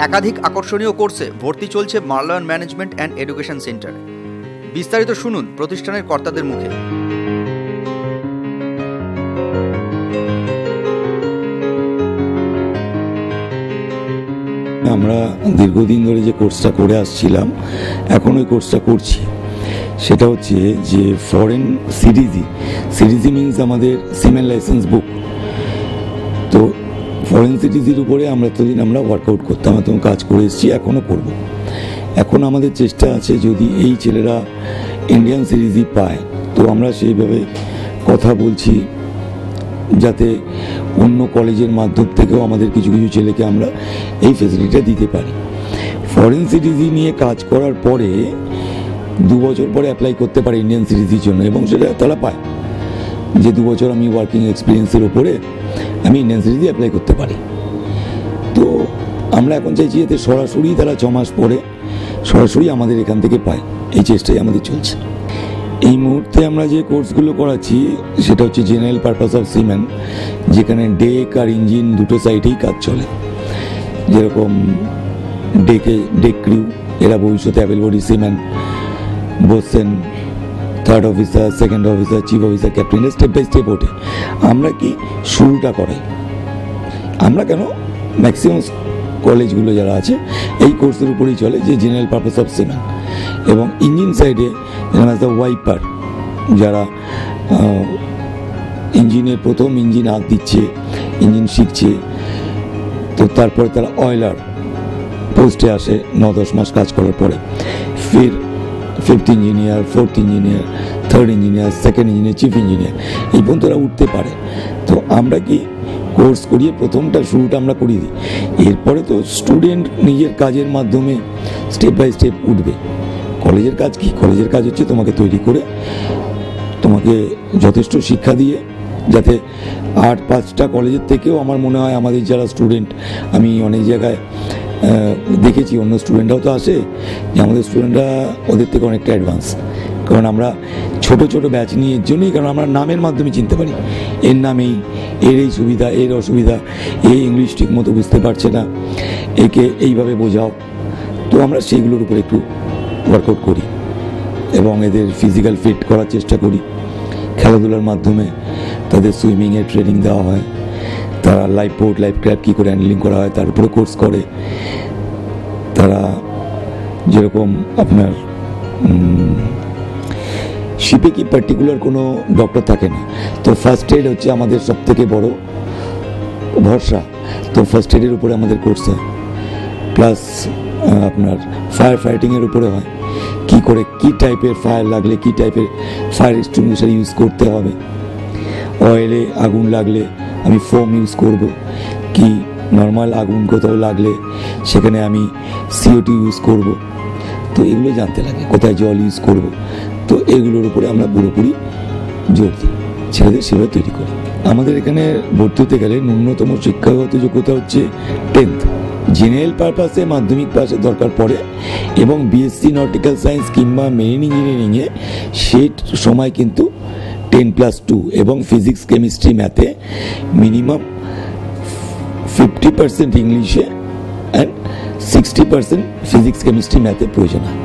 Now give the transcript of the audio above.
একাধিক আকর্ষণীয় কোর্সে ভর্তি চলছে মার্লয়ন ম্যানেজমেন্ট অ্যান্ড এডুকেশন সেন্টারে। বিস্তারিত শুনুন প্রতিষ্ঠানের কর্তাদের মুখে। আমরা দীর্ঘদিন ধরে যে কোর্সটা করে আসছিলাম, এখন ওই কোর্সটা করছি। সেটা হচ্ছে যে ফরেন সিরিজি মিনস আমাদের সিমেন্ট লাইসেন্স বুক। তো ফরেন সিরিজির উপরে আমরা এতদিন ওয়ার্কআউট করতাম, এত কাজ করে এসেছি, এখনও করব। এখন আমাদের চেষ্টা আছে যদি এই ছেলেরা ইন্ডিয়ান সিরিজি পায়, তো আমরা সেইভাবে কথা বলছি যাতে অন্য কলেজের মাধ্যম থেকেও আমাদের কিছু কিছু ছেলেকে আমরা এই ফেসিলিটিটা দিতে পারি। ফরেন সিরিজি নিয়ে কাজ করার পরে 2 বছর পরে অ্যাপ্লাই করতে পারে ইন্ডিয়ান সিরিজির জন্য, এবং সেটা তারা পায় যে 2 বছর আমি ওয়ার্কিং এক্সপিরিয়েন্সের ওপরে আমি ইন্ডিয়ান সিরিজি অ্যাপ্লাই করতে পারি। তো আমরা এখন চাইছি যাতে সরাসরি তারা 6 মাস পরে সরাসরি আমাদের এখান থেকে পায়, এই চেষ্টাই আমাদের চলছে। এই মুহূর্তে আমরা যে কোর্সগুলো করাচ্ছি সেটা হচ্ছে জেনারেল পারপাস অফ সিমেন্ট, যেখানে ডেক আর ইঞ্জিন দুটো সাইডেই কাজ চলে। যেরকম ডেক ক্রিউ, এরা ভবিষ্যতে অ্যাভেল বডি সিমেন্ট বসছেন, third officer, second officer, chief officer, captain, step by step ওঠে। আমরা কি শুরুটা করাই, আমরা কেন ম্যাক্সিমাম কলেজগুলো যারা আছে এই কোর্সের উপরেই চলে, যে জেনারেল পারপাস অফ সিমেন্ট। এবং ইঞ্জিন সাইডে ওয়াইপার, যারা ইঞ্জিনের প্রথম ইঞ্জিন হাত দিচ্ছে, ইঞ্জিন শিখছে, তো তারপরে তারা অয়েলার পোস্টে আসে 9-10 মাস কাজ করার পরে। ফির 5th engineer, 4th engineer, 3rd engineer, 2nd engineer, chief engineer, এই পর্যন্ত তারা উঠতে পারে। তো আমরা কি কোর্স করিয়ে প্রথমটা শুরুটা আমরা করিয়ে দিই, এরপরে তো স্টুডেন্ট নিজের কাজের মাধ্যমে স্টেপ বাই স্টেপ উঠবে। কলেজের কাজ কি? কলেজের কাজ হচ্ছে তোমাকে তৈরি করে, তোমাকে যথেষ্ট শিক্ষা দিয়ে, যাতে 8-5টা কলেজের থেকেও আমার মনে হয় আমাদের যারা স্টুডেন্ট, আমি অনেক জায়গায় দেখেছি অন্য স্টুডেন্টরাও তো আসে, যে আমাদের স্টুডেন্টরা ওদের থেকে অনেকটা অ্যাডভান্স। কারণ আমরা ছোট ছোট ব্যাচ নিয়ে এর জন্যই, কারণ আমরা নামের মাধ্যমে চিনতে পারি, এর নামেই এর এই সুবিধা, এর অসুবিধা, এই ইংলিশ ঠিক মতো বুঝতে পারছে না, একে এইভাবে বোঝাও। তো আমরা সেইগুলোর উপর একটু ওয়ার্কআউট করি এবং এদের ফিজিক্যাল ফিট করার চেষ্টা করি। খেলাধুলার মাধ্যমে তাদের সুইমিংয়ের ট্রেনিং দেওয়া হয়, তারা লাইফ বোট, লাইফ ক্র্যাফট কী করে হ্যান্ডলিং করা হয় তার উপরে কোর্স করে। তারা যেরকম আপনার শিপে কি পার্টিকুলার কোনো ডক্টর থাকে না, তো ফার্স্ট এড হচ্ছে আমাদের সবথেকে বড় ভরসা। তো ফার্স্ট এডের উপরে আমাদের কোর্স হয়, প্লাস আপনার ফায়ার ফাইটিংয়ের উপরে হয়, কি করে কী টাইপের ফায়ার লাগলে কী টাইপের ফায়ার এক্সটিংগুইশার ইউজ করতে হবে, অয়েলে আগুন লাগলে আমি ফোম ইউজ করব, কি নর্মাল আগুন কোথাও লাগলে সেখানে আমি CO2 ইউজ করব। তো এগুলো জানতে লাগে, কোথায় জল ইউজ করব। তো এগুলোর উপরে আমরা পুরোপুরি জোর দিই, ছেলেদের সেভাবে তৈরি করি। আমাদের এখানে ভর্তি হতে গেলে ন্যূনতম শিক্ষাগত যোগ্যতা হচ্ছে 10th। জেনারেল পারপাসে মাধ্যমিক পাসের দরকার পড়ে, এবং BSc নটিক্যাল সায়েন্স কিংবা মেরিন ইঞ্জিনিয়ারিংয়ে সে সময় কিন্তু 10+2, এবং ফিজিক্স, কেমিস্ট্রি, ম্যাথে মিনিমাম 50% ইংলিশে অ্যান্ড 60% ফিজিক্স, কেমিস্ট্রি, ম্যাথে প্রয়োজন হয়।